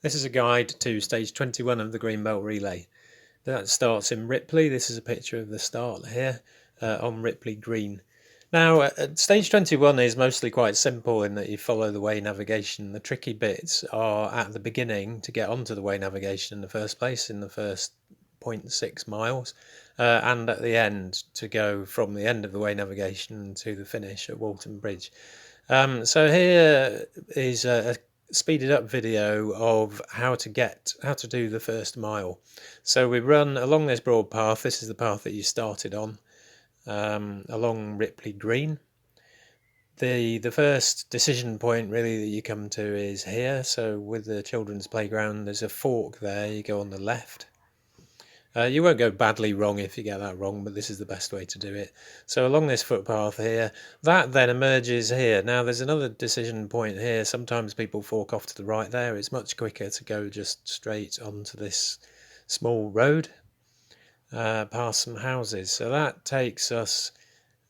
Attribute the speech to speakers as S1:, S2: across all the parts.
S1: This is a guide to stage 21 of the Greenbelt Relay. That starts in Ripley. This is a picture of the start here on Ripley Green. Now, stage 21 is mostly quite simple in that you follow the way navigation. The tricky bits are at the beginning to get onto the way navigation in the first place, in the first 0.6 miles, and at the end to go from the end of the way navigation to the finish at Walton Bridge. So here is a speeded up video of how to do the first mile. So we run along this broad path. This is the path that you started on, along Ripley Green. The first decision point really that you come to is here. So with the children's playground, there's a fork there. You go on the left. You won't go badly wrong if you get that wrong, but this is the best way to do it. So along this footpath here, that then emerges here. Now there's another decision point here. Sometimes people fork off to the right there. It's much quicker to go just straight onto this small road, past some houses. So that takes us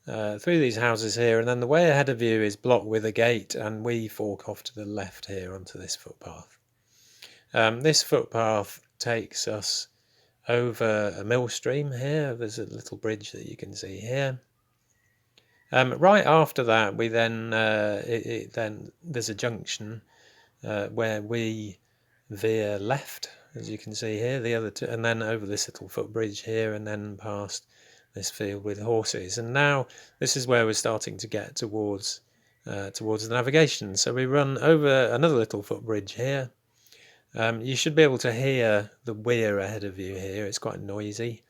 S1: through these houses here, and then the way ahead of you is blocked with a gate, and we fork off to the left here onto this footpath. This footpath takes us over a mill stream here. There's a little bridge that you can see here. Right after that, we then then there's a junction where we veer left, as you can see here. The other two, and then over this little footbridge here, and then past this field with horses. And now this is where we're starting to get towards the navigation. So we run over another little footbridge here. You should be able to hear the weir ahead of you here. It's quite noisy.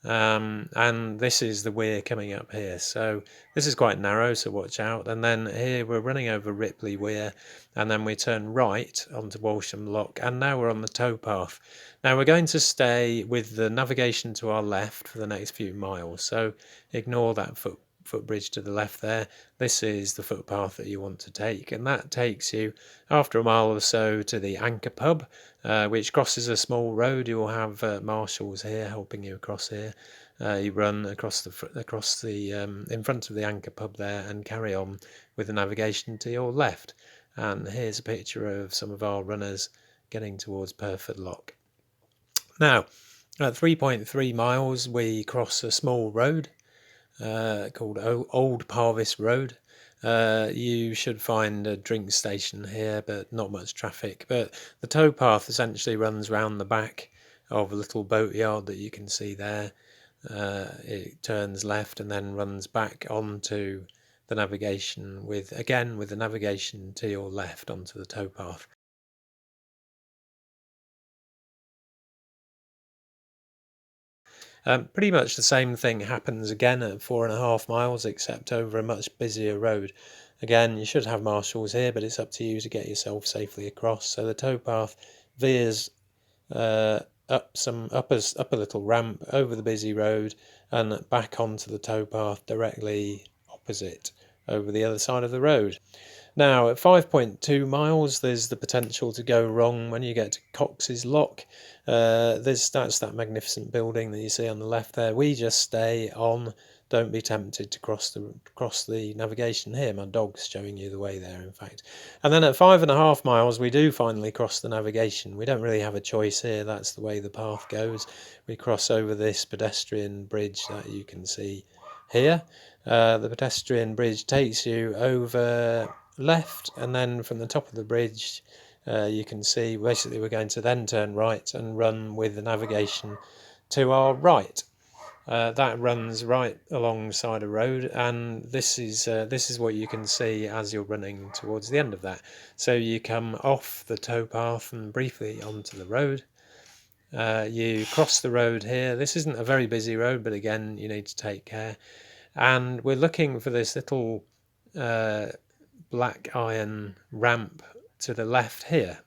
S1: And this is the weir coming up here. So this is quite narrow, so watch out. And then here we're running over Ripley Weir, and then we turn right onto Walsham Lock, and now we're on the towpath. Now we're going to stay with the navigation to our left for the next few miles, so ignore that footbridge to the left there. This is the footpath that you want to take, and that takes you after a mile or so to the Anchor Pub, which crosses a small road. You will have marshals here helping you across here. You run across the in front of the Anchor Pub there and carry on with the navigation to your left. And here's a picture of some of our runners getting towards Purford Lock. Now, at 3.3 miles, we cross a small road called Old Parvis Road. You should find a drink station here, but not much traffic. But the towpath essentially runs round the back of a little boatyard that you can see there. It turns left and then runs back onto the navigation with the navigation to your left onto the towpath. Pretty much the same thing happens again at 4.5 miles, except over a much busier road. Again, you should have marshals here, but it's up to you to get yourself safely across. So the towpath veers up a little ramp over the busy road and back onto the towpath directly opposite over the other side of the road. Now, at 5.2 miles, there's the potential to go wrong when you get to Cox's Lock. That's that magnificent building that you see on the left there. We just stay on. Don't be tempted to cross the navigation here. My dog's showing you the way there, in fact. And then at 5.5 miles, we do finally cross the navigation. We don't really have a choice here. That's the way the path goes. We cross over this pedestrian bridge that you can see here. The pedestrian bridge takes you over left, and then from the top of the bridge you can see basically we're going to then turn right and run with the navigation to our right. That runs right alongside a road, and this is what you can see as you're running towards the end of that. So you come off the towpath and briefly onto the road. You cross the road here. This isn't a very busy road, but again, you need to take care. And we're looking for this little black iron ramp to the left here.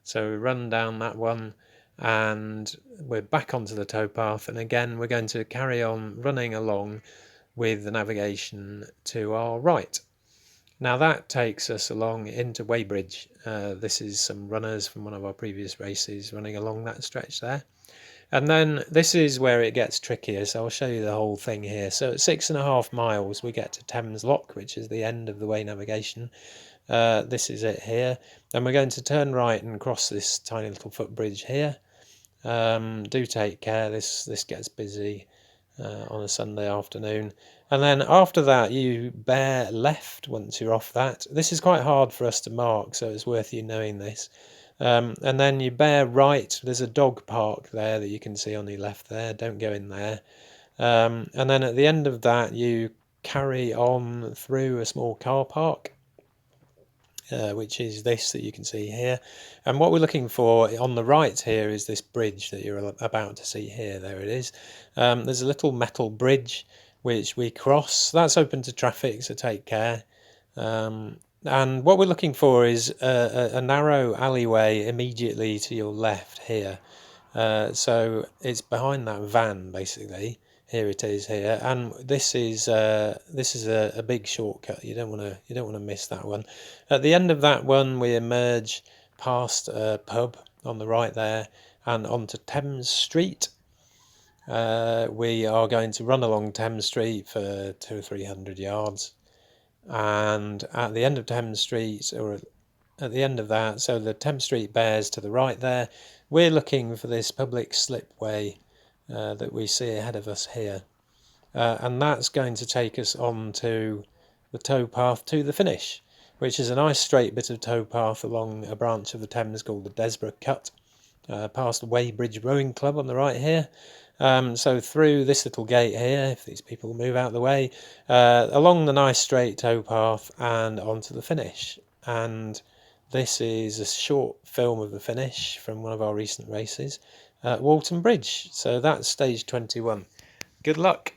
S1: So we run down that one and we're back onto the towpath, and again we're going to carry on running along with the navigation to our right. Now that takes us along into Weybridge. This is some runners from one of our previous races running along that stretch there. And then this is where it gets trickier, so I'll show you the whole thing here. So at 6.5 miles we get to Thames Lock, which is the end of the way navigation. This is it here. And we're going to turn right and cross this tiny little footbridge here. Do take care, this gets busy on a Sunday afternoon. And then after that you bear left once you're off that. This is quite hard for us to mark, so it's worth you knowing this. And then you bear right. There's a dog park there that you can see on your left there, don't go in there. And then at the end of that you carry on through a small car park, which is this that you can see here. And what we're looking for on the right here is this bridge that you're about to see here. There it is. There's a little metal bridge which we cross. That's open to traffic, so take care. And what we're looking for is a narrow alleyway immediately to your left here. So it's behind that van basically. Here it is here, and this is a big shortcut. You don't want to miss that one. At the end of that one, we emerge past a pub on the right there, and onto Thames Street. We are going to run along Thames Street for 200 or 300 yards, and at the end of Thames Street, or at the end of that, so the Thames Street bears to the right there, we're looking for this public slipway that we see ahead of us here, and that's going to take us on to the towpath to the finish, which is a nice straight bit of towpath along a branch of the Thames called the Desborough Cut, past the Weybridge Rowing Club on the right here. So through this little gate here, if these people move out of the way, along the nice straight towpath and onto the finish. And this is a short film of the finish from one of our recent races at Walton Bridge. So that's stage 21. Good luck.